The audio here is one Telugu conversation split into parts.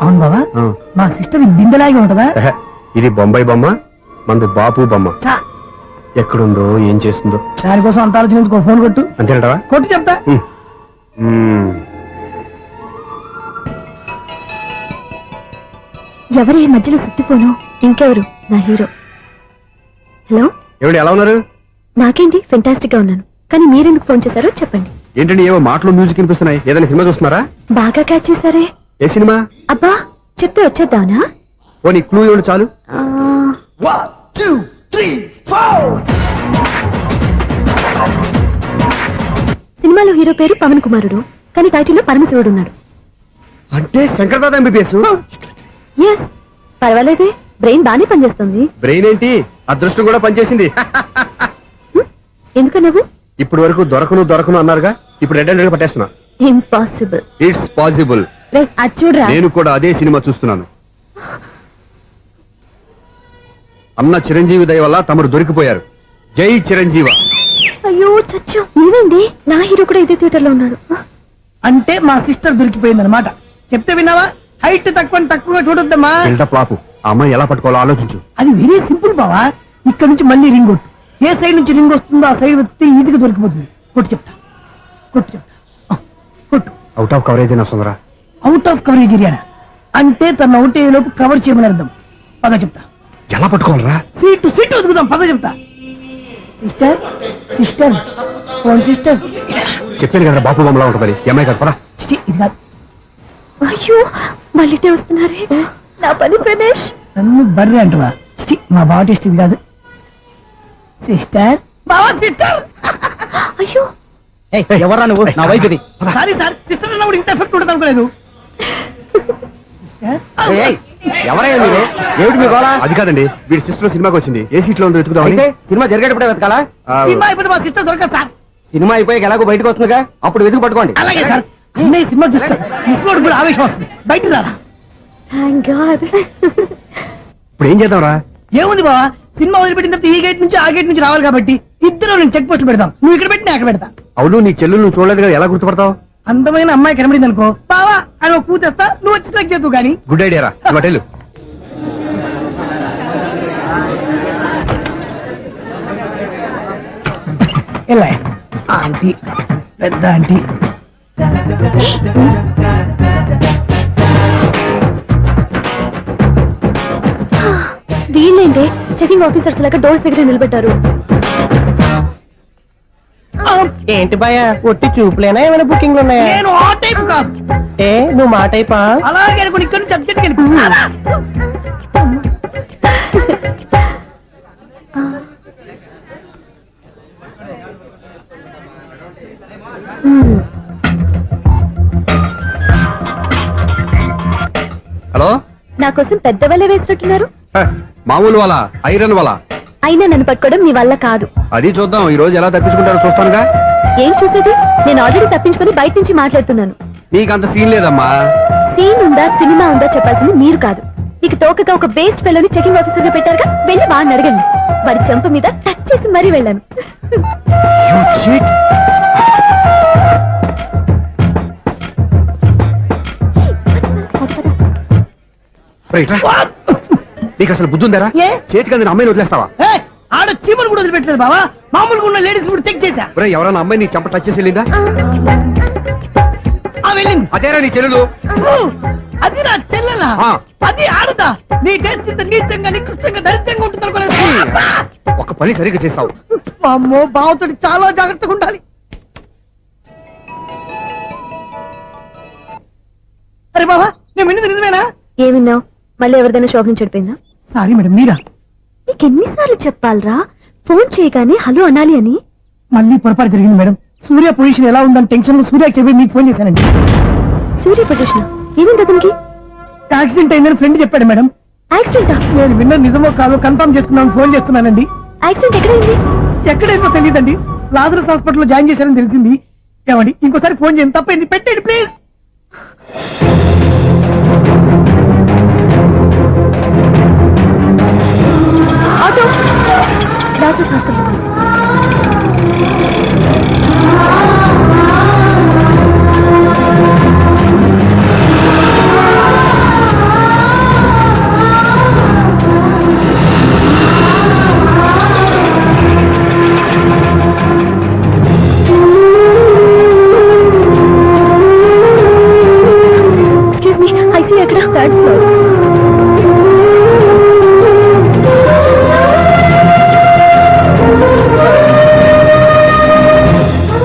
అవును బాబా, మా సిస్టర్ బిందెలాగే ఉంటదా? ఇది బొంబాయి బొమ్మ, మంది బాపు బొమ్మ. చా, ఎక్కడుందో ఏం చేస్తుందో దానికోసం అంత ఆలోచించుకో. ఫోన్ కొట్టు. అంతేనటవా? కొట్టు చెప్తా. ఎవరి మధ్యలో సుత్తిపోను? ఇంకెవరు? నా హీరో. హలో, ఏమిటి ఎలా ఉన్నారు? నాకేంటి ఫెంటాస్టిక్ గా ఉన్నాను, కానీ మీరెందుకు ఫోన్ చేశారో చెప్పండి. ఏంటండి ఏవో మాటలు మ్యూజిక్ వినిపిస్తున్నాయి, ఏదైనా సినిమా చూస్తున్నారా? బాగా క్యాచ్ చేశారే. ఏ సినిమా? అబ్బా, చెప్తే వచ్చేద్దానా? పోనీ క్లూ ఇవ్వండి చాలు. 1 2 3 4. సినిమాలో హీరో పేరు పవన్ కుమారుడు, కానీ టైటిల్లో పరమశివుడు ఉన్నాడు. అంటే శంకర్దాద ఎంబీబీఎస్. ఎస్, పర్వాలేదే, బ్రెయిన్ బానే పనిచేస్తుంది. బ్రెయిన్ ఏంటి, అదృష్టం కూడా పనిచేసింది. ఎందుకు నువ్వు? ఇప్పటి వరకు దొరకను అన్నారుగా, ఇప్పుడు రెడ్ హ్యాండెడ్ గా పట్టేస్తున్నా. ఇంపాసిబుల్. It's possible. అది చూడరా. నేను కూడా అదే సినిమా చూస్తున్నాను. అన్న చిరంజీవి దయ వల్ల తమరు దొరికిపోయారు. జై చిరంజీవ. అయ్యో చచ్చా, నీవేంటి? నా హీరో కూడా ఇదే థియేటర్ లో ఉన్నాడు. అంటే మా సిస్టర్ దొరికిపోయింది అనమాట. చెప్తే విన్నావా? హైట్ తక్కువగా చూడొద్దమ్మా. బిల్డప్ లాపు. ఆ అమ్మాయి ఎలా పట్టుకోవాలో ఆలోచించు. అది వెరీ సింపుల్ బావా. ఇక్కడ నుంచి మళ్ళీ రింగ్ కొట్టు. ఏ సైడ్ నుంచి రింగ్ వస్తుందో ఆ సైడ్ వస్తే ఈజీగా దొరికిపోతుంది. కొట్టు చెప్తా. కొట్టు. అవుట్ ఆఫ్ కవరేజ్ అయినా వస్తుందిరా. అవుట్ ఆఫ్ కవరేజ్ ఏరియా అంటే తన అవుట్ అయ్యే లోపు కవర్ చేయమని అర్థం. పద చెప్తా. ఎలా పట్టుకోవాలరా? సీటు వదుకుదాం. పద చెప్తా. Sister phone sister. చెప్పాను కదా బాపు బొమ్మలా ఉంటుంది. అమ్మాయి కదా, పదా. ఇది కాదు. అయ్యో, మళ్ళీ వస్తున్నారే. నా పని ఫినిష్. నన్ను బర్రె అంటవా? మా బావ టేస్ట్ ఇది కాదు. సిస్టర్, బావా సిస్టర్. అయ్యో, ఎవరా నువ్వు? నా వైఫ్ ఇది. సారీ సార్, సిస్టర్ అన్నప్పుడు ఇంత ఎఫెక్ట్ ఉంటుంది అనుకోలేదు. ఎవరయ్యా మీరు? ఏమిటి మీ గోళ? అది కాదండి, వీడి సిస్టర్ సినిమాకి వచ్చింది. ఏ సీట్ లో ఉందో వెతుకుదామని. అయితే సినిమా జరిగేటప్పుడే వెతకాలా? సినిమా అయిపోతే మా సిస్టర్ దొరకదు సార్. సినిమా అయిపోయాక ఎలాగో బయటకు వస్తుందిగా, అప్పుడు వెతుకు పట్టుకోండి. అలాగే సార్. అన్నయ్య సినిమా చూస్తారు. మిస్వాడు కూడా ఆవేశం వస్తుంది. బయట రారా. Thank God. ఇప్పుడు ఏం చేద్దాంరా? ఏముంది బావా, సినిమా వదిలిపెట్టిన తర్వాత ఈ గేట్ నుంచి ఆ గేట్ నుంచి రావాలి కాబట్టి ఇద్దరు నేను చెక్ పోస్ట్ పెడతాం. నువ్వు ఇక్కడ పెట్టి అక్కడ పెడతా. అవును, నీ చెల్లెలు నువ్వు చూడలేదు కదా, ఎలా గుర్తుపడతావు? అందమైన అమ్మాయి కనబడింది అనుకో, బావా అని ఒక కూతేస్తా, నువ్వు వచ్చి సెలెక్ట్ చేద్దు కానీ. గుడ్ ఐడియా రా. హోటల్ ఎలా ఆంటీ, పెద్ద ఆంటీ. వీళ్ళేంటి చెకింగ్ ఆఫీసర్స్ లాగా డోర్స్ దగ్గర నిలబెట్టారు. ఏంటి భయ, ఒట్టి చూపులేనా? ఏమైనా బుకింగ్లు ఉన్నాయా? నేను ఆ టైప్ కాదు. ఏ నువ్వు మా టైపా? అలాగే అనుకుని ఇక్కడ నుంచి అర్జెంట్కి వెళ్ళిపో. హలో, నా కోసం పెద్ద వల్ల వేసినట్టున్నారు. మామూలు వాళ్ళ ఐరన్ వాళ్ళ. అయినా నన్ను పట్టుకోవడం మీ వల్ల కాదు. అది చూద్దాం, ఈ రోజు ఎలా తప్పించుకుంటారో చూస్తానుగా. ఏం చూసేది? నేను ఆల్రెడీ తప్పించుకొని బయట నుంచి మాట్లాడుతున్నాను. నీకంత సీన్ లేదమ్మా. సీన్ ఉందా సినిమా ఉందా చెప్పాల్సింది మీరు కాదు. మీకు తోకగా ఒక బేస్ట్ ఫెలోని చెకింగ్ ఆఫీసర్ గా పెట్టారుగా, వెళ్ళి బాగా అడగండి. వాడి చెంప మీద టచ్ చేసి మరీ వెళ్ళాను. నీకు అసలు బుద్ధి ఉందారా? ఏ? చేతికి అందిన అమ్మాయిని వదిలేస్తావా? ఆడ చీమలు కూడా వదిలిపెట్టలేదు బావా. మామూలుగా ఉన్న లేడీస్ కూడా చెక్ చేశా. ఎవరైనా అమ్మాయి నీ చెంప టచ్ చేసి వెళ్ళిందా? వెళ్ళింది. అదేరా నీ చెల్లెలు. అది నా చెల్లెలా? ఆ. అది ఆడదా? నీ టేస్ట్ ఇంత నీచంగా నికృష్టంగా దరిద్రంగా ఉంటుంది అనుకోలేదు. ఒక పని సరిగ్గా చేసావు. అమ్మో, బావతోటి చాలా జాగ్రత్తగా ఉండాలి. అరే బావా, నేను విన్నది నిజమేనా? ఏమిన్నావు? మళ్ళీ ఎవరిదైనా షాప్ నుంచి చెడిపోయిందా? సారీ మేడం, మీరా? నీకు ఎన్నిసార్లు చెప్పాలరా ఫోన్ చేయగానే హలో అనాలి అని? మళ్ళీ పొరపాటు జరిగింది మేడం. సూర్య పొజిషన్ ఎలా ఉందని టెన్షన్ లో సూర్యకి చెప్పి మీకు ఫోన్ చేశానండి. సూర్య పొజిషన్ ఏమైంది అతనికి? యాక్సిడెంట్ అయిందని ఫ్రెండ్ చెప్పాడు మేడం. యాక్సిడెంటా? నేను విన్నది నిజమో కాదో కన్ఫర్మ్ చేసుకున్నాను, ఫోన్ చేస్తున్నానండి. యాక్సిడెంట్ ఎక్కడైంది? ఎక్కడైందో తెలియదండి. లాజరస్ హాస్పిటల్లో జాయిన్ చేశారని తెలిసింది. ఏమండి ఇంకోసారి ఫోన్ చేయండి, తప్పైంది, పెట్టండి ప్లీజ్. Auto Lazarus hospital. ఎక్కడ? Third floor.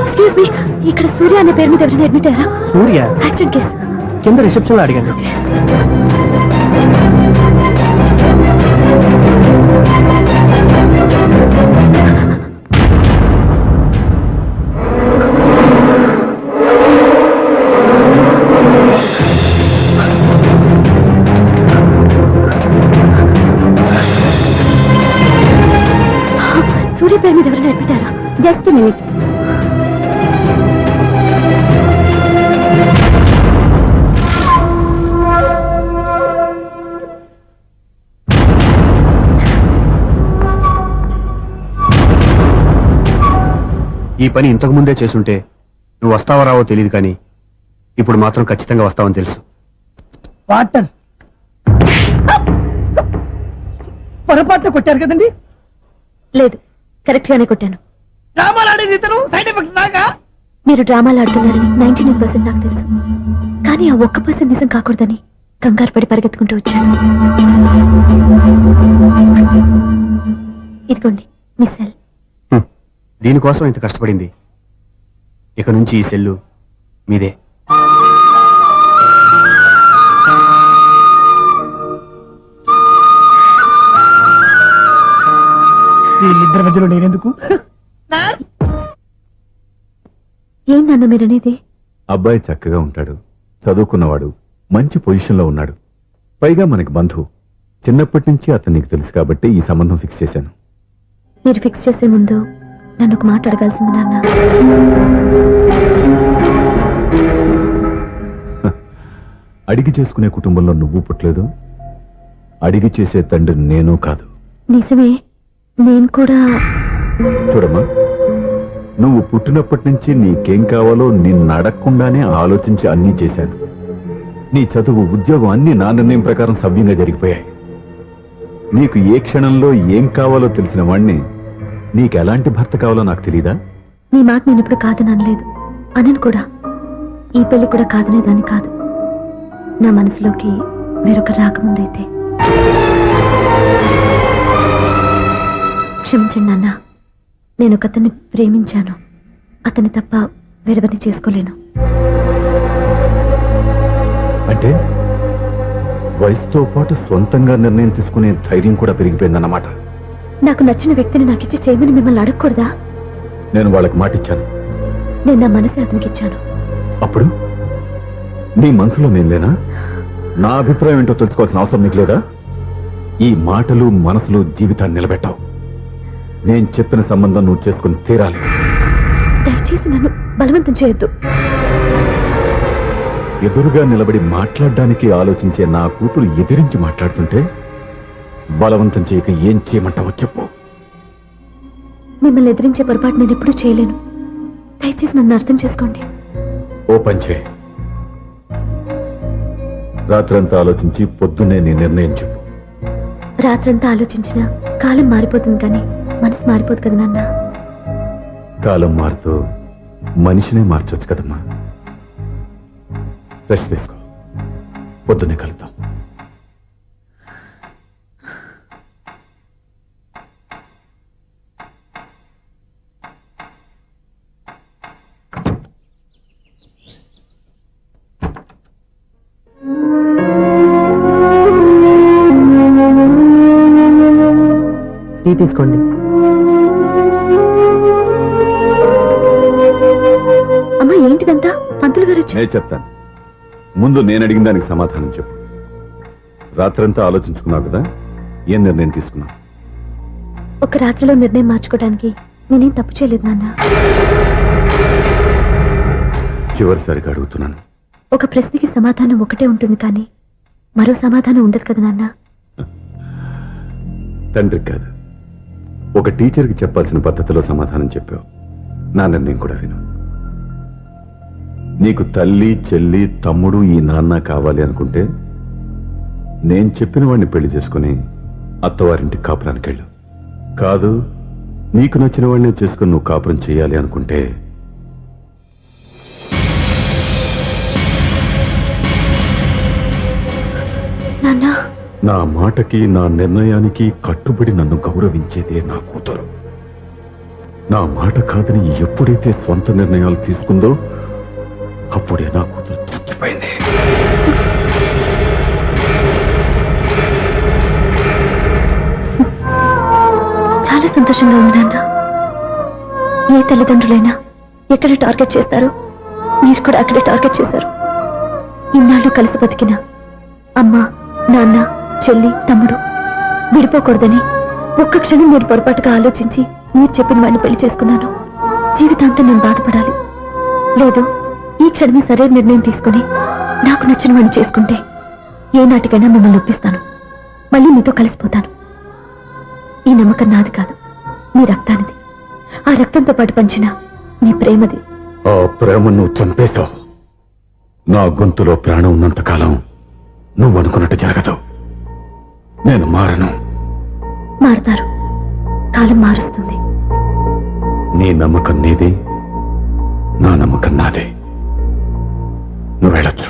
ఎక్స్క్యూజ్ మీ, ఇక్కడ సూర్య అనే పేరు మీద ఎవరైనా అడ్మిట్ అయ్యారా? Surya accident case. కింద రిసెప్షన్ లో అడిగాను. సూర్య పేరు మీద ఎవరైనా అడ్మిట్ అయ్యారా? Just minute. ఈ పని ఇంతకు ముందే చేసుంటే నువ్వు వస్తావో రావో తెలియదు కానీ ఇప్పుడు మాత్రం ఖచ్చితంగా వస్తావని తెలుసు. వాటర్ పొరపాట్లు కొట్టారు కదండి. లేదు, కరెక్ట్ గానే కొట్టాను. డ్రామాలు ఆడేది ఇతను, సైడ్ ఎఫెక్ట్స్ దాకా. మీరు డ్రామాలు ఆడుతున్నారని 99% నాకు తెలుసు, కానీ ఆ 1% నిజం కాకూడదని కంగారు పడి పరిగెత్తుకుంటూ వచ్చాను. ఇదిగోండి మీ సెల్. దీనికోసం ఇంత కష్టపడింది. ఇక నుంచి ఈ సెల్లు మీదే. వీళ్ళిద్దరి మధ్యలో నేనెందుకు? ఏం నాన్న మీరనేది? అబ్బాయి చక్కగా ఉంటాడు, చదువుకున్నవాడు, మంచి పొజిషన్లో ఉన్నాడు, పైగా మనకి బంధువు. చిన్నప్పటి నుంచి అతను నీకు తెలుసు కాబట్టి ఈ సంబంధం ఫిక్స్ చేశాను. మీరు ఫిక్స్ చేసే ముందు నన్ను ఒక మాట అడగాల్సింది నాన్న. అడిగి చేసుకునే కుటుంబంలో నువ్వు పుట్టలేదు, అడిగి చేసే తండ్రి నేను కాదు. నిజమే, నేను కూడా. చూడమ్మా, నువ్వు పుట్టినప్పటి నుంచి నీకేం కావాలో నిన్ను అడగకుండానే ఆలోచించి అన్నీ చేశాను. నీ చదువు, ఉద్యోగం అన్నీ నా నిర్ణయం ప్రకారం సవ్యంగా జరిగిపోయాయి. నీకు ఏ క్షణంలో ఏం కావాలో తెలిసిన వాణ్ణి నీకు ఎలాంటి భర్త కావాలో నాకు తెలీదా? నీ మాట నేను ఇప్పుడు కాదని అనలేదు, అనను కూడా. ఈ పెళ్లి కూడా కాదనేదాన్ని కాదు. నా మనసులోకి వేరొక రాకముందైతే. క్షమించండి నాన్న, నేను ఒకతన్ని ప్రేమించాను. అతన్ని తప్ప వేరెవరిని చేసుకోలేను. అంటే వయసుతో పాటు సొంతంగా నిర్ణయం తీసుకునే ధైర్యం కూడా పెరిగిపోయిందన్నమాట. నాకు నచ్చిన వ్యక్తిని నాకిచ్చి చేయమని మిమ్మల్ని అడగకూడదా? నేను వాళ్ళకి మాటిచ్చాను. నేను నా మనసే అతనికి ఇచ్చాను. అప్పుడు నీ మనసులో నేను లేనా? నా అభిప్రాయం ఏంటో తెలుసుకోవాల్సిన అవసరం నీకు లేదా? ఈ మాటలు, మనసులు జీవితాన్ని నిలబెట్టావు. నేను చెప్పిన సంబంధం నువ్వు చేసుకుని తీరాలి. దయచేసి నన్ను బలవంతం చేయొద్దు. ఎదురుగా నిలబడి మాట్లాడడానికి ఆలోచించే నా కూతురు ఎదిరించి మాట్లాడుతుంటే బలవంతం చేయక ఏం చేయమంటావో చెప్పు. మిమ్మల్ని ఎదిరించే పొరపాటు నేను ఎప్పుడూ చేయలేను. దయచేసి నన్ను అర్థం చేసుకోండి. ఓ పని చేయి, రాత్రంతా ఆలోచించి పొద్దున్నే నీ నిర్ణయం చెప్పు. రాత్రంతా ఆలోచించినా కాలం మారిపోతుంది, కానీ మనసు మారిపోదు కదా నాన్న. కాలం మారుతూ మనిషినే మార్చొచ్చు కదమ్మా. రెస్ట్ తీసుకో, పొద్దున్నే కలుద్దాం. టీ తీసుకోండి. అమ్మా, ఏంటిదంతా? పంతులు గారు వచ్చి. నేను చెప్తాను, ముందు నేను అడిగిన దానికి సమాధానం చెప్పు. రాత్రంతా ఆలోచించుకున్నావు కదా, ఏం నిర్ణయం తీసుకున్నావు? ఒక రాత్రిలో నిర్ణయం మార్చుకోవడానికి నేనేం తప్పు చేయలేదు నాన్న. చివరిసారిగా అడుగుతున్నాను. ఒక ప్రశ్నకి సమాధానం ఒకటే ఉంటుంది, కానీ మరో సమాధానం ఉండదు కదా నాన్న. తండ్రికి కాదు, ఒక టీచర్కి చెప్పాల్సిన పద్ధతిలో సమాధానం చెప్పావు. నా నిర్ణయం కూడా విను. నీకు తల్లి, చెల్లి, తమ్ముడు, ఈ నాన్న కావాలి అనుకుంటే నేను చెప్పిన వాడిని పెళ్లి చేసుకుని అత్తవారింటికి కాపురానికి వెళ్ళు. కాదు, నీకు నచ్చిన వాడిని చేసుకుని నువ్వు కాపురం చేయాలి అనుకుంటే నాన్న నా మాటకి నా నిర్ణయానికి కట్టుబడి నన్ను గౌరవించేదే నా కూతురు. నా మాట కాదని ఎప్పుడైతే సొంత నిర్ణయాలు తీసుకుందో అప్పుడే నా కూతురు చచ్చిపోయింది. చాలా సంతోషంగా ఉంది నాన్న. ఏ తల్లిదండ్రులైనా ఎక్కడ టార్గెట్ చేస్తారో మీరు కూడా అక్కడే టార్గెట్ చేశారు. ఇన్నాళ్ళు కలిసి బతికిన అమ్మ, నాన్న, చెల్లి, తమ్ముడు విడిపోకూడదని ఒక్క క్షణం మీరు పొరపాటుగా ఆలోచించి మీరు చెప్పిన వాడిని పెళ్లి చేసుకున్నాను. జీవితాంతం నేను బాధపడాలి. లేదు, ఈ క్షణమే సరైన నిర్ణయం తీసుకుని నాకు నచ్చిన వాడిని చేసుకుంటే ఏ నాటికైనా మిమ్మల్ని ఒప్పిస్తాను. మళ్ళీ మీతో కలిసిపోతాను. ఈ నమ్మకం నాది కాదు, మీ రక్తానిది. ఆ రక్తంతో పాటు పంచిన మీ ప్రేమది. ఆ ప్రేమ నువ్వు చంపేశావు. నా గొంతులో ప్రాణం ఉన్నంత కాలం నువ్వు అనుకున్నట్టు జరగదు. నేను మారను. మారుతారు, కాలం మారుస్తుంది. నీ నమ్మకం నీది, నా నమ్మకం నాదే. నువ్వు వెళ్ళొచ్చు.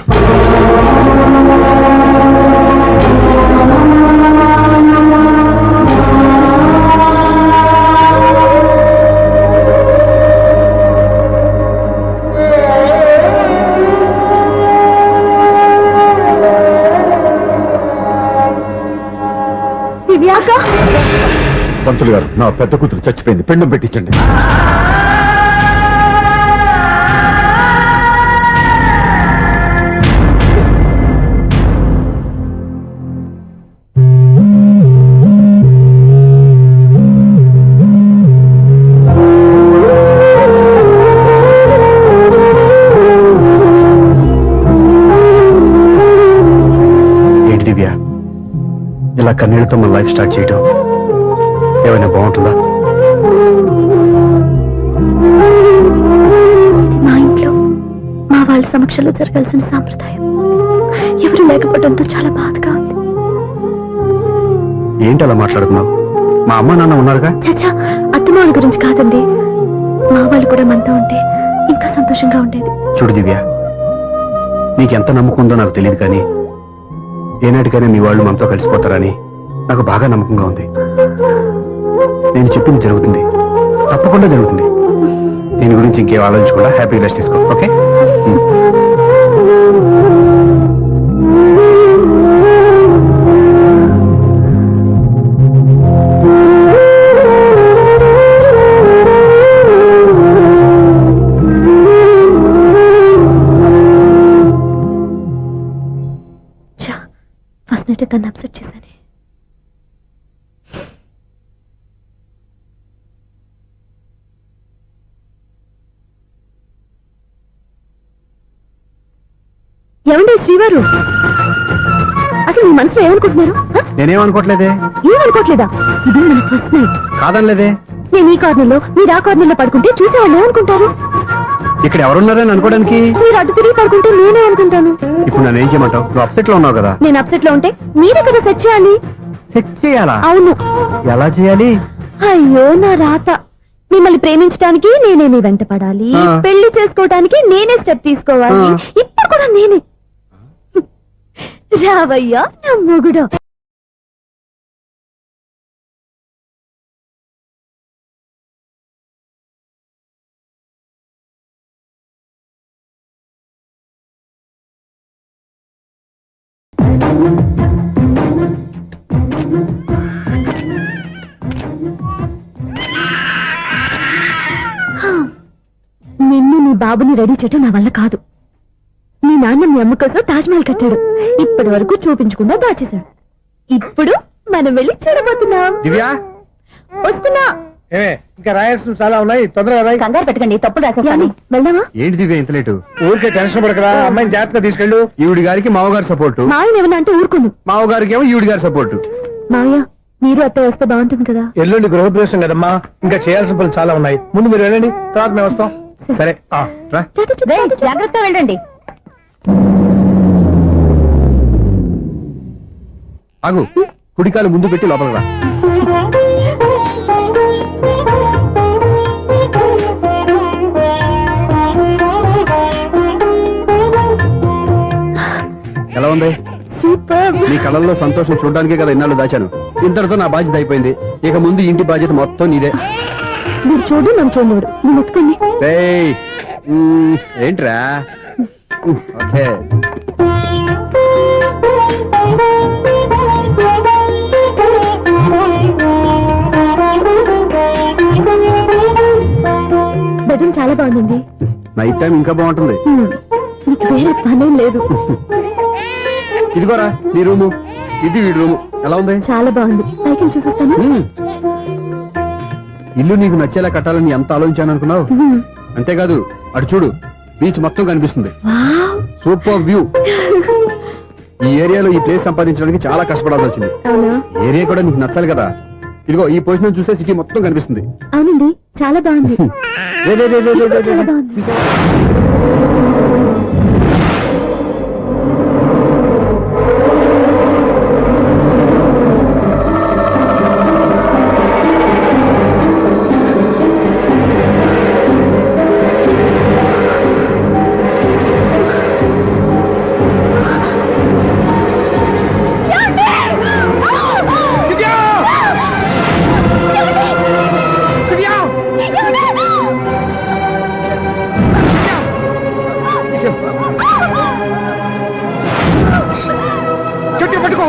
దివ్యాక, పంతులు గారు, నా పెద్ద కూతురు చచ్చిపోయింది. పిండం పెట్టించండి. ఏంటి దివ్య, ఇలా కన్నీళ్లతో మన లైఫ్ స్టార్ట్ చేయడం ఏమైనా బాగుంటుందా? మా ఇంట్లో మా వాళ్ళ సమక్షంలో జరగాల్సిన సాంప్రదాయం ఎవరు లేకపోవడంతో చాలా బాధగా ఉంది. ఏంటి అలా మాట్లాడుతున్నావు? మా అమ్మ నాన్న ఉన్నారుగా. చచ్చా, అత్తమాల గురించి కాదండి. మా వాళ్ళు కూడా మనతో ఉంటే ఇంకా సంతోషంగా ఉండేది. చూడు దివ్య, నీకెంత నమ్మకం ఉందో నాకు తెలియదు, కానీ ఏనాటికైనా మీ వాళ్ళు మనతో కలిసిపోతారని నాకు బాగా నమ్మకంగా ఉంది. నేను చెప్పింది జరుగుతుంది, తప్పకుండా జరుగుతుంది. దీని గురించి ఇంకేం ఆలోచించకుండా హ్యాపీ రెస్ట్ తీసుకో. ఓకే? ఫస్ట్ నైట్ తను అప్సెట్ చేశాను. ఏమండి శ్రీవారు, అసలు మీ మనసులో ఏమనుకుంటున్నారు? నేనేమనుకోవట్లేదే. ఏమనుకోవట్లేదా? ఇది మన ఫస్ట్ నైట్. కాదనలేదే. నేను ఈ కార్నర్లో మీరు ఆ కార్నర్లో పడుకుంటే చూసేవాళ్ళు ఏమనుకుంటారు? ఇక్కడ ఎవరున్నారని అనుకోవడానికి. మీరు అటు తిరిగి పడుకుంటే నేనే అనుకుంటాను. ఇప్పుడు నన్ను ఏం చేయమంటావు? నువ్వు అప్సెట్ లో ఉన్నావు కదా. నేను అప్సెట్ లో ఉంటే మీరే కదా సెట్ చేయాలి. సెట్ చేయాలా? అవును. ఎలా చేయాలి? అయ్యో నా రాత. మిమ్మల్ని ప్రేమించడానికి నేనే మీ వెంట పడాలి, పెళ్లి చేసుకోవడానికి నేనే స్టెప్ తీసుకోవాలి. ఇప్పుడు కూడా నేనే. రావయ్యా నా మొగుడు. నిన్ను నీ బాబుని రెడీ చేయటం నా వల్ల కాదు. మీ నాన్న మీ అమ్మ కోసం తాజ్మహల్ కట్టాడు. ఇప్పటి వరకు చూపించకుండా దాచేశాడు. ఇప్పుడు మనం వెళ్ళి చూడబోతున్నాం. దివ్య, వస్తున్నా. ఇంకా రాయాల్సిన చాలా ఉన్నాయి, తొందరగా రాయి. కంగారు పెట్టకండి, తప్పులు రాసేస్తాను. వెళ్దామా? ఏంటి దివ్య ఇంత లేటు? ఊరికే టెన్షన్ పడకరా, అమ్మాయిని జాగ్రత్తగా తీసుకెళ్ళు. ఈవిడి గారికి మావగారు సపోర్టు, మాయన ఏమన్నా అంటే ఊరుకోను. మావగారికి ఏమో ఈవిడి గారి సపోర్టు. మావయ్య, మీరు అత్త వస్తే బాగుంటుంది కదా. ఎల్లుండి గృహప్రవేశం కదమ్మా, ఇంకా చేయాల్సిన పనులు చాలా ఉన్నాయి. ముందు మీరు వెళ్ళండి, తర్వాత మేము వస్తాం. సరే రా. జాగ్రత్తగా వెళ్ళండి. ఆగు, కుడికాలు ముందు పెట్టి లోపలికి రా. ఎలా ఉంది? సూపర్. నీ కళల్లో సంతోషం చూడడానికే కదా ఇన్నాళ్ళు దాచాను. ఇంతటితో నా బాధ్యత అయిపోయింది. ఇక ముందు ఇంటి బాధ్యత మొత్తం నీదే. మీరు చూడు నన్ను చూడలేడు. నువ్వు ఎత్తుకోండి. ఏయ్, ఏంట్రా? ఓకే. బెడ్రూమ్ చాలా బాగుందండి. నైట్ టైం ఇంకా బాగుంటుంది. మీకు వేరే పనేం లేదు. ఇదిగోరా నీ రూము, ఇది వీడి రూము. ఎలా ఉంది? చాలా బాగుంది. పైకి చూసేస్తాను. ఇల్లు నీకు నచ్చేలా కట్టాలని ఎంత ఆలోచించాను అనుకున్నావు? అంతేకాదు, అటు చూడు, బీచ్ మొత్తం కనిపిస్తుంది. వావ్. Super view. ఈ ఏరియాలో ఈ ప్లేస్ సంపాదించడానికి చాలా కష్టపడాల్సి వచ్చింది. అవునా? ఏరియా కూడా నీకు నచ్చాలి కదా. ఇదిగో ఈ పొజిషన్ చూస్తే సిటీ మొత్తం కనిపిస్తుంది. అవునండి, చాలా బాగుంది. రే, రే, రే, రే, రే, రే, రే. చాలా బాగుంది. గట్టిగా పట్టుకో.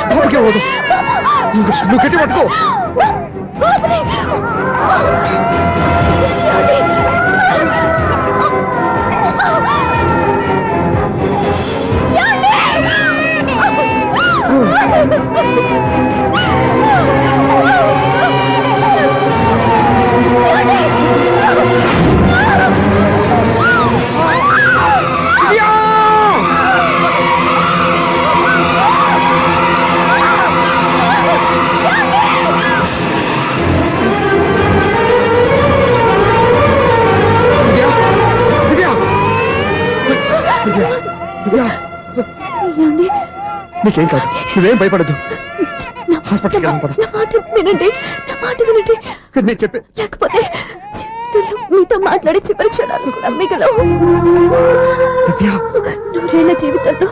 బాబుకే పోదు. నువ్వు గట్టి పట్టుకో. ఏమండి? నీకేం కాదు, నువ్వేం భయపడద్దు. హాస్పిటల్కి వెళ్దాం పద. నా మాట వినండి, నా మాట వినండి. నేను చెప్పే లేకపోతే జీవితంలో మీతో మాట్లాడే చివరి క్షణాలు కూడా మిగలవు. నూరేళ్ల జీవితంలో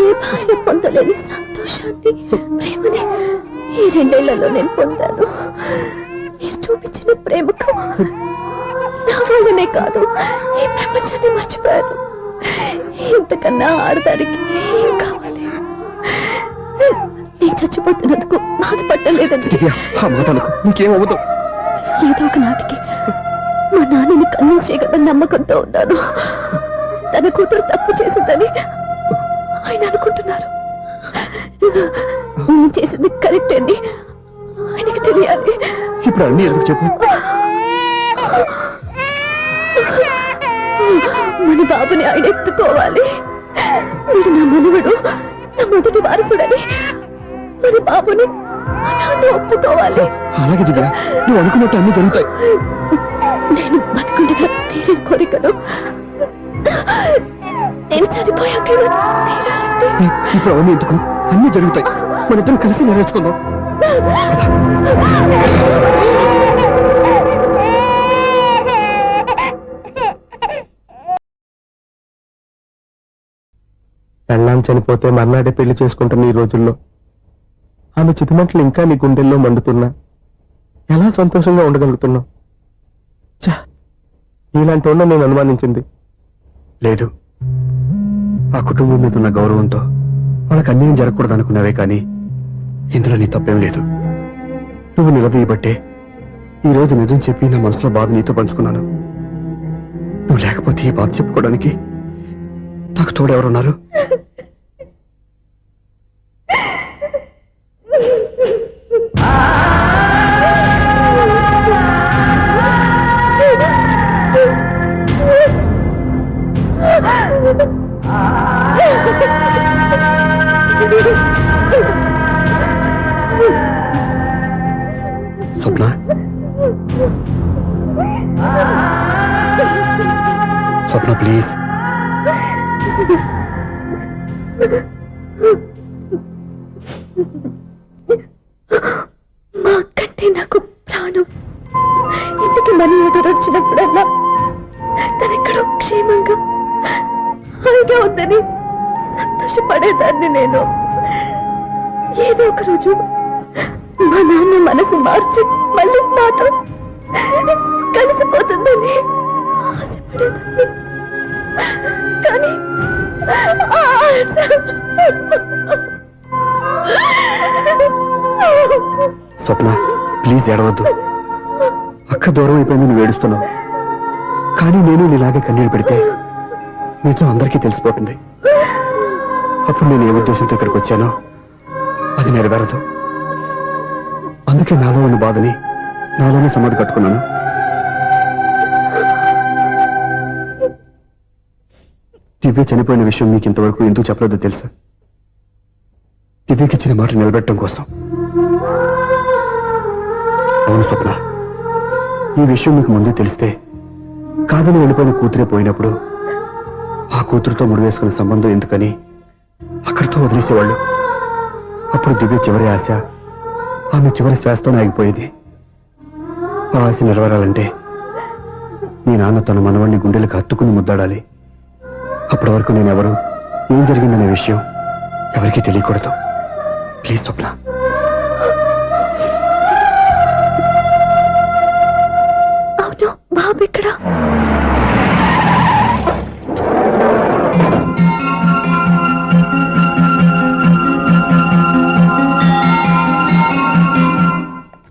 ఏ భార్య పొందలేని సంతోషాన్ని, ప్రేమని ఈ 2 ఏళ్లలో నేను పొందాను. మీరు చూపించిన ప్రేమకు నా వల్లనే కాదు, ఈ ప్రపంచాన్ని మర్చిపోయాను. ఇంతకన్నా ఆడదానికి ఏం కావాలి? నేను చచ్చిపోతున్నందుకు బాధపడలేదండి. నీకేమవుతావు? ఏదో ఒక నాటికి మా నాన్నని కన్విన్స్ చేయగల నమ్మకంతో ఉన్నాను. తన కూతురు తప్పు చేసిందని ఆయన అనుకుంటున్నారు. నేను చేసింది కరెక్ట్ అండి, ఆయనకి తెలియాలి. ఇప్పుడు అన్ని ఎందుకు చెప్పు? మన బాబుని ఆయన ఎత్తుకోవాలి. మీరు నా మనవడు, నా మొదటి వారసుడని మన బాబుని మా నాన్న ఒప్పుకోవాలి. అలాగే దివ్య, నువ్వు అనుకున్నట్టు అన్ని జరుగుతాయి. నేను బతుకుండగా తీరిన కోరికలు నేను చనిపోయాక తీరాలంటే ఇప్పుడు అవన్నీ ఎందుకు? అన్ని జరుగుతాయి. మన ఇద్దరం కలిసి నెరవేర్చుకుందాం. పెళ్ళాం చనిపోతే మర్నాడే పెళ్లి చేసుకుంటున్న ఈ రోజుల్లో ఆమె చితిమంటలు ఇంకా నీ గుండెల్లో మండుతున్నా ఎలా సంతోషంగా ఉండగలుగుతున్నావు? ఇలాంటి ఉన్న నేను అనుమానించింది లేదు. ఆ కుటుంబం మీద ఉన్న గౌరవంతో వాళ్ళకి అన్యాయం జరగకూడదు అనుకున్నావే కానీ ఇందులో నీ తప్పేం లేదు. నువ్వు నిలదీయబట్టే ఈ రోజు నిజం చెప్పి నా మనసులో బాధ నీతో పంచుకున్నాను. నువ్వు లేకపోతే ఈ బాధ చెప్పుకోవడానికి నాకు తోడెవరున్నారు? స్వప్న, స్వప్న ప్లీజ్. మా అక్కంటే నాకు ప్రాణం. ఇంటికి మనీ ఆర్డర్ వచ్చినప్పుడల్లా తనెక్కడో క్షేమంగా హాయిగా ఉందని సంతోషపడేదాన్ని నేను. ఏదో ఒక రోజు మా నాన్న మనసు మార్చి మళ్ళీ నాతో కలిసిపోతుందని ఆశపడేదాన్ని. కానీ ఆ ఆశ స్వప్న, ప్లీజ్ ఏడవద్దు. అక్క దూరం అయిపోయింది, నువ్వు ఏడుస్తున్నావు. కానీ నేను నీలాగే కన్నీళ్ళు పెడితే నిజం అందరికీ తెలిసిపోతుంది. అప్పుడు నేను ఏ ఉద్దేశంతో ఇక్కడికి వచ్చానో అది నెరవేరదు. అందుకే నాలో ఉన్న బాధని నాలోనే సమాధి కట్టుకున్నాను. దివ్య చనిపోయిన విషయం మీకు ఇంతవరకు ఎందుకు చెప్పలేదో తెలుసా? దివ్యకి ఇచ్చిన మాట నిలబెట్టడం కోసం. అవును స్వప్న, ఈ విషయం మీకు ముందే తెలిస్తే కాదని వెళ్ళిపోయిన కూతురే పోయినప్పుడు ఆ కూతురుతో ముడివేసుకున్న సంబంధం ఎందుకని అక్కడితో వదిలేసేవాళ్ళు. అప్పుడు దివ్య చివరి ఆశ ఆమె చివరి శ్వాసతోనే ఆగిపోయేది. ఆ ఆశ నెరవేరాలంటే మీ నాన్న తన మనవాడిని గుండెలకు హత్తుకుని ముద్దాడాలి. అప్పటి వరకు నేనెవరు, ఏం జరిగిందనే విషయం ఎవరికీ తెలియకూడదు. ప్లీజ్ స్వప్న. అవును, బాబు ఇక్కడ